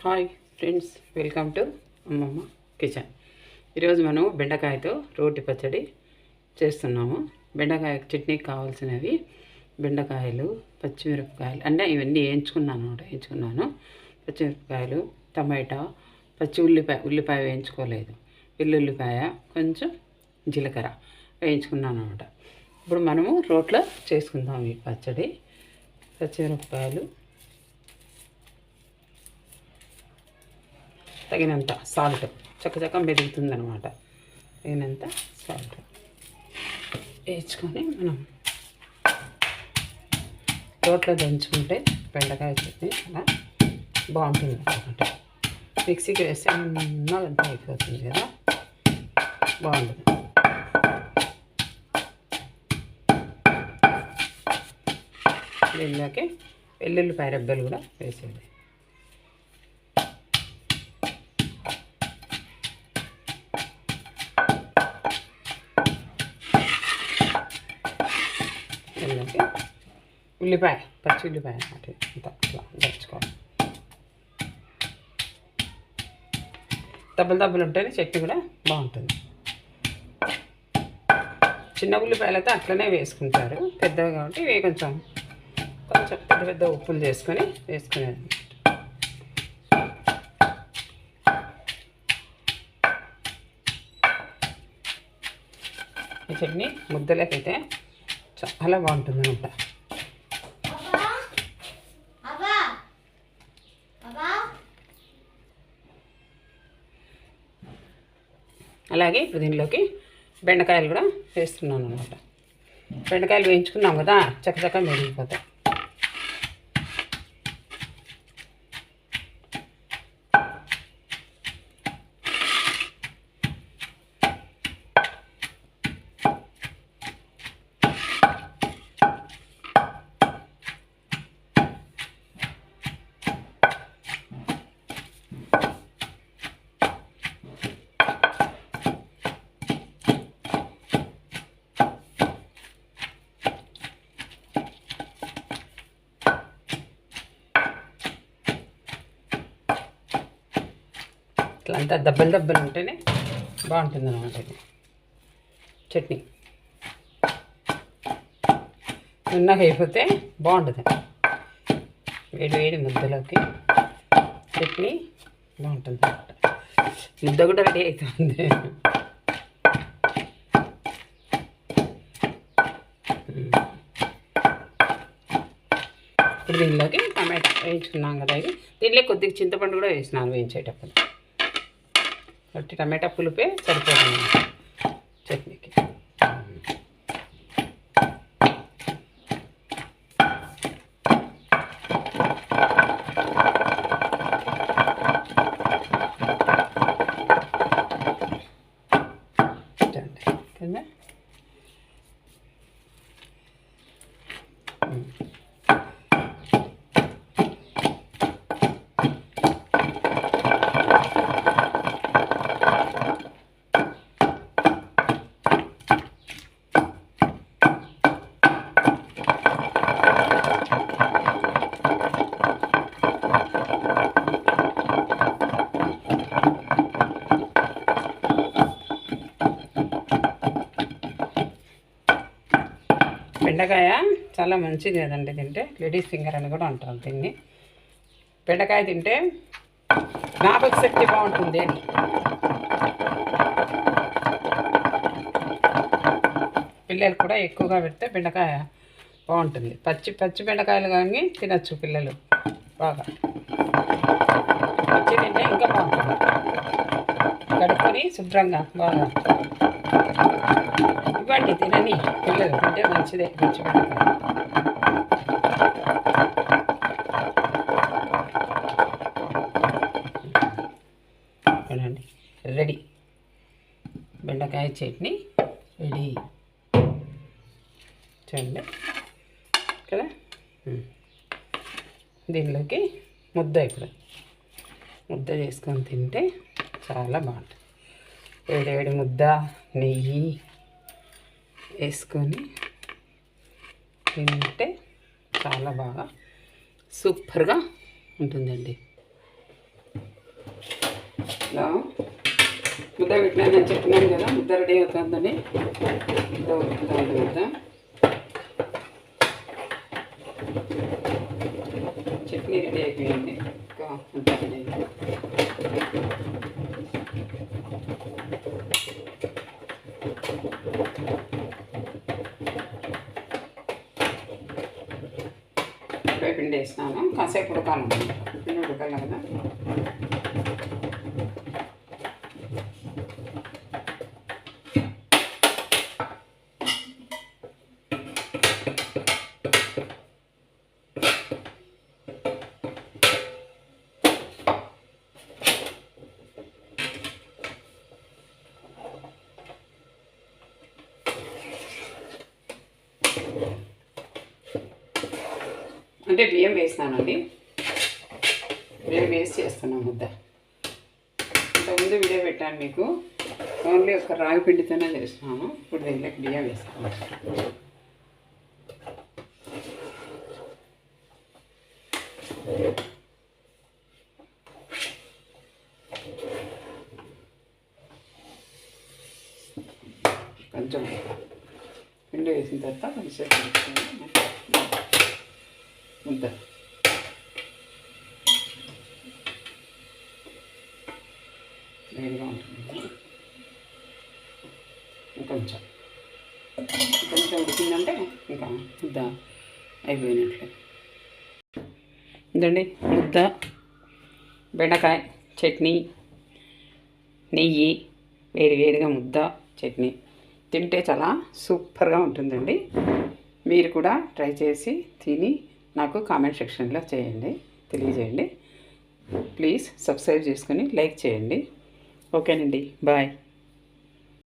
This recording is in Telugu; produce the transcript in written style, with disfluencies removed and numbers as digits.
హాయ్ ఫ్రెండ్స్, వెల్కమ్ టు అమ్మమ్మ కిచెన్. ఈరోజు మనం బెండకాయతో రోటి పచ్చడి చేస్తున్నాము. బెండకాయ చట్నీకి కావాల్సినవి బెండకాయలు, పచ్చిమిరపకాయలు అంటే ఇవన్నీ వేయించుకున్నాను. పచ్చిమిరపకాయలు, టమాటా, ఉల్లిపాయ వేయించుకోలేదు, వెల్లుల్లిపాయ, కొంచెం జీలకర్ర వేయించుకున్నాను అనమాట. ఇప్పుడు మనము రోట్లో చేసుకుందాం ఈ పచ్చడి. పచ్చిమిరపకాయలు, తగినంత సాల్ట్, చక్కచక్క మెదుగుతుందనమాట. తగినంత సాల్ట్ వేసుకొని మనం రోట్లో దంచుకుంటే బెండకాయ చట్నీ చాలా బాగుంటుంది అనమాట. మిక్సీకి వేస్తే అంతా అయిపోతుంది కదా, బాగుంటుంది. దీనిలోకి వెల్లుల్లిపాయ రెబ్బలు కూడా వేసేది. ఉల్లిపాయ, పచ్చి ఉల్లిపాయ అన్నమాట. ఇంత అట్లా దంచుకోవాలి. దబ్బలు ఉంటేనే చట్నీ కూడా బాగుంటుంది. చిన్న ఉల్లిపాయలతో అట్లనే వేసుకుంటారు, పెద్దవి కాబట్టి ఇవి కొంచెం పెద్ద ఉప్పులు చేసుకొని వేసుకునేది. ఈ చట్నీ ముద్దలకైతే చాలా బాగుంటుంది అనమాట. అలాగే ఇప్పుడు దీనిలోకి బెండకాయలు కూడా వేస్తున్నాను అనమాట. బెండకాయలు వేయించుకున్నాం కదా, చక్కచక్క మెరిగిపోతాయి. ఇట్లా అంతా దబ్బలు ఉంటేనే బాగుంటుంది అన్నమాట చట్నీ. ఉన్నగా అయిపోతే బాగుంటుంది. వేడి ముద్దలోకి చట్నీ బాగుంటుంది అన్నమాట. ముద్ద కూడా రెడీ అవుతుంది. ఇప్పుడు దీనిలోకి టమాటా వేయించుకున్నాం కదా, ఇది దీనిలో కొద్దిగా చింతపండు కూడా వేసినాను వేయించేటప్పుడు. కాబట్టి టమాటా పులుపే సరిపోతుంది చట్నీకి. కదా బెండకాయ చాలా మంచిది కదండి తింటే. లేడీస్ ఫింగర్ అని కూడా అంటారు దీన్ని. బెండకాయ తింటే జ్ఞాపక శక్తి బాగుంటుంది అని. పిల్లలు కూడా ఎక్కువగా పెడితే బెండకాయ బాగుంటుంది. పచ్చి బెండకాయలు కానీ తినచ్చు పిల్లలు బాగా. పచ్చి తింటే ఇంకా బాగుంటుంది. కడుక్కొని శుభ్రంగా బాగా ఇవ్వండి, తినని పిల్లలు అంటే మంచిదే. పచ్చి బెండకాయ రెడీ. బెండకాయ చట్నీ రెడీ చూడండి కదా. దీనిలోకి ఇప్పుడు ముద్ద చేసుకొని తింటే చాలా బాగుంటుంది. వేడి ముద్ద నెయ్యి వేసుకొని తింటే చాలా బాగా సూపర్గా ఉంటుందండి. ఇలా ముద్ద పెట్టినానని చెప్పినాను కదా, ముద్ద రెడీ అవుతుందని. ముద్ద ఉడుకుతుంది ముద్ద. చట్నీ రెడీ అయిపోయింది. ఇంకా ముద్ద రెడీ అయిపోయింది. ఇప్పుడే పిండి వేసినాను, కాసేపు ఉడకాలన్నమాట. పిండి ఉడకాలి కదా. అంటే బియ్యం వేసినానండి, బియ్యం వేసి చేస్తున్నాను ముద్ద. ఇంతకుముందు వీడియో పెట్టాను మీకు, ఓన్లీ ఒక రాగి పిండితోనే చేస్తున్నాను. ఇప్పుడు దీంట్లోకి బియ్యం వేస్తాను. కొంచెం పిండి వేసిన తర్వాత కొంచెం ముద్ద వేడిగా ఉంటుంది. కొంచెం ఉడికిందంటే ఇంకా ముద్ద అయిపోయినట్లే. ఇదండి ముద్ద, బెండకాయ చట్నీ, నెయ్యి, వేడిగా ముద్ద చట్నీ తింటే చాలా సూపర్గా ఉంటుందండి. మీరు కూడా ట్రై చేసి తిని నాకు కామెంట్ సెక్షన్లో తెలియజేయండి. ప్లీజ్ సబ్స్క్రైబ్ చేసుకొని లైక్ చేయండి. ఓకేనండి, బాయ్.